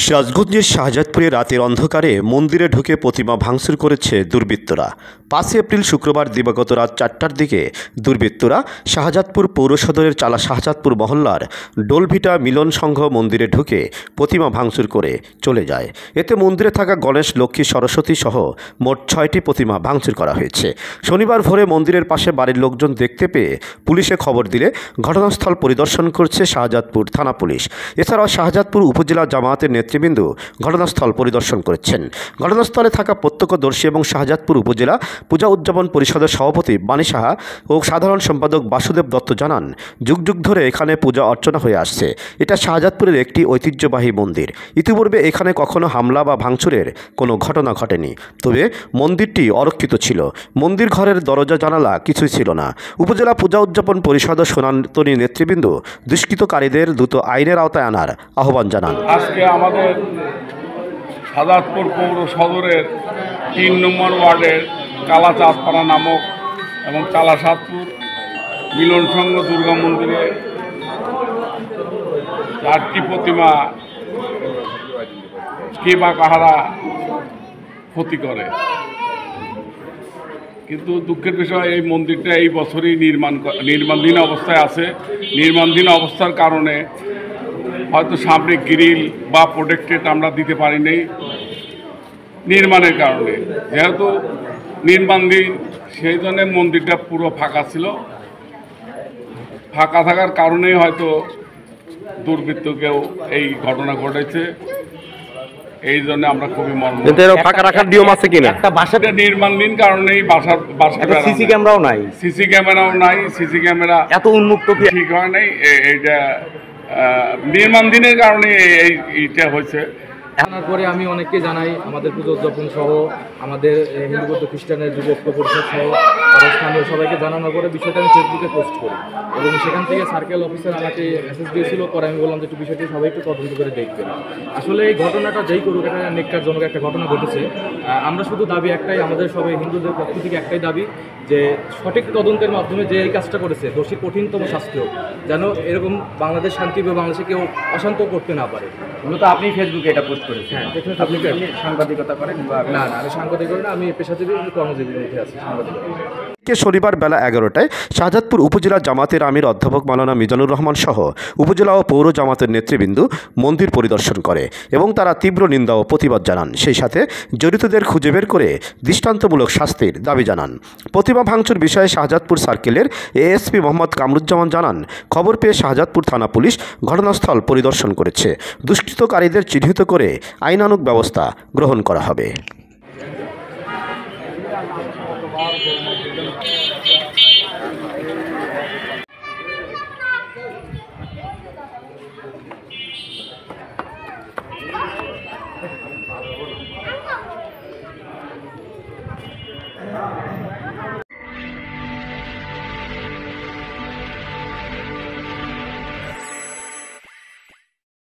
সিরাজগঞ্জের শাহজাদপুরে রাতের অন্ধকারে মন্দিরে ঢুকে প্রতিমা ভাঙচুর করেছে দুর্বৃত্তরা। ৫ এপ্রিল শুক্রবার দিবাগত রাত ৪টার দিকে দুর্বৃত্তরা শাহজাদপুর পৌর সদরের চালা শাহজাদপুর মহল্লার ডোলভিটা মিলন সংঘ মন্দিরে ঢুকে প্রতিমা ভাঙচুর করে চলে যায়। এতে মন্দিরে থাকা গণেশ, লক্ষ্মী, সরস্বতী সহ মোট ৬টি প্রতিমা ভাঙচুর করা হয়েছে। শনিবার ভোরে মন্দিরের পাশে বাড়ির লোকজন দেখতে পেয়ে পুলিশে খবর দিলে ঘটনাস্থল পরিদর্শন করছে শাহজাদপুর থানা পুলিশ। এছাড়াও শাহজাদপুর উপজেলা জামায়াতের নেতৃবৃন্দ ঘটনাস্থল পরিদর্শন করেছেন। ঘটনাস্থলে থাকা প্রত্যক্ষদর্শী এবং শাহজাদপুর উপজেলা পূজা উদযাপন পরিষদের সভাপতি বাণী সাহা ও সাধারণ সম্পাদক বাসুদেব দত্ত জানান, যুগ যুগ ধরে এখানে পূজা অর্চনা হয়ে আসছে। এটা শাহজাদপুরের একটি ঐতিহ্যবাহী মন্দির। ইতিপূর্বে এখানে কখনো হামলা বা ভাঙচুরের কোনো ঘটনা ঘটেনি। তবে মন্দিরটি অরক্ষিত ছিল। মন্দির ঘরের দরজা জানালা কিছুই ছিল না। উপজেলা পূজা উদযাপন পরিষদ ও সনাতনী নেতৃবৃন্দ দুষ্কৃতকারীদের দ্রুত আইনের আওতায় আনার আহ্বান জানান। আজকে আমাদের শাহজাদপুর পৌর সদরের ৩ নম্বর ওয়ার্ডের কালাচাঁদপাড়া নামক এবং চালাসাদপুর মিলন সংঘ দুর্গা মন্দিরে ৪টি প্রতিমা কে বা কাহারা ক্ষতি করে। কিন্তু দুঃখের বিষয়, এই মন্দিরটা এই বছরই নির্মাণাধীন অবস্থায় আছে। নির্মাণাধীন অবস্থার কারণে হয়তো সামনে গ্রিল বা প্রোটেক্টেড আমরা দিতে পারি নাই নির্মাণের কারণে। যেহেতু নির্মাণাধীন, সেই জন্য মন্দিরটা পুরো ফাঁকা ছিল। ফাঁকা থাকার কারণেই হয়তো দুর্বৃত্তকেও এই ঘটনা ঘটেছে। এই জন্য আমরা খুবই ফাঁকা রাখার নিয়ম আছে কিনা, একটা বাসাটা নির্মাণাধীন কারণেই বাসা সিসি ক্যামেরাও নাই, সিসি ক্যামেরা এত উন্মুক্ত ঠিক হয় নাই। এইটা নির্মাণাধীনের কারণে এইটা হয়েছে। পরে আমি অনেককে জানাই, আমাদের পুজো উদযাপন সহ আমাদের হিন্দু বৌদ্ধ খ্রিস্টানের যুবক পরিষদ সহ আরও স্থানীয় সবাইকে জানানোর পরে বিষয়টা আমি ফেসবুকে পোস্ট করি এবং সেখান থেকে সার্কেল অফিসার আমাকে মেসেজ দিয়েছিল। পরে আমি বললাম যে একটু বিষয়টি সবাই একটু তদন্ত করে দেখবেন। আসলে এই ঘটনাটা যেই করুক, এটা নেককারজনক একটা ঘটনা ঘটেছে। আমরা শুধু দাবি একটাই, আমাদের সবাই হিন্দুদের পক্ষ থেকে একটাই দাবি যে সঠিক তদন্তের মাধ্যমে যে এই কাজটা করেছে দোষী কঠিনতম শাস্তি হোক, যেন এরকম বাংলাদেশ শান্তি বা বাংলাদেশে কেউ অশান্ত করতে না পারে। মূলত আপনি ফেসবুকে এটা পোস্ট করেছেন? হ্যাঁ, আপনি সাংবাদিকতা করেন? না, আমি সাংবাদিক করি না, আমি পেশাজীবী কর্মজীবীর মধ্যে আছি। সাংবাদিকতা শনিবার বেলা 11টায় শাহজাদপুর উপজেলা জামাতের আমির অধ্যাপক মাওলানা মিজানুর রহমান সহ উপজেলা ও পৌর জামাতের নেতৃবৃন্দ মন্দির পরিদর্শন করে এবং তারা তীব্র নিন্দা ও প্রতিবাদ জানান। সেই সাথে জড়িতদের খুঁজে বের করে দৃষ্টান্তমূলক শাস্তির দাবি জানান। প্রতিমা ভাঙচুর বিষয়ে শাহজাদপুর সার্কেলের এএসপি মোহাম্মদ কামরুজ্জামান জানান, খবর পেয়ে শাহজাদপুর থানা পুলিশ ঘটনাস্থল পরিদর্শন করেছে। দুষ্কৃতকারীদের চিহ্নিত করে আইনানুগ ব্যবস্থা গ্রহণ করা হবে।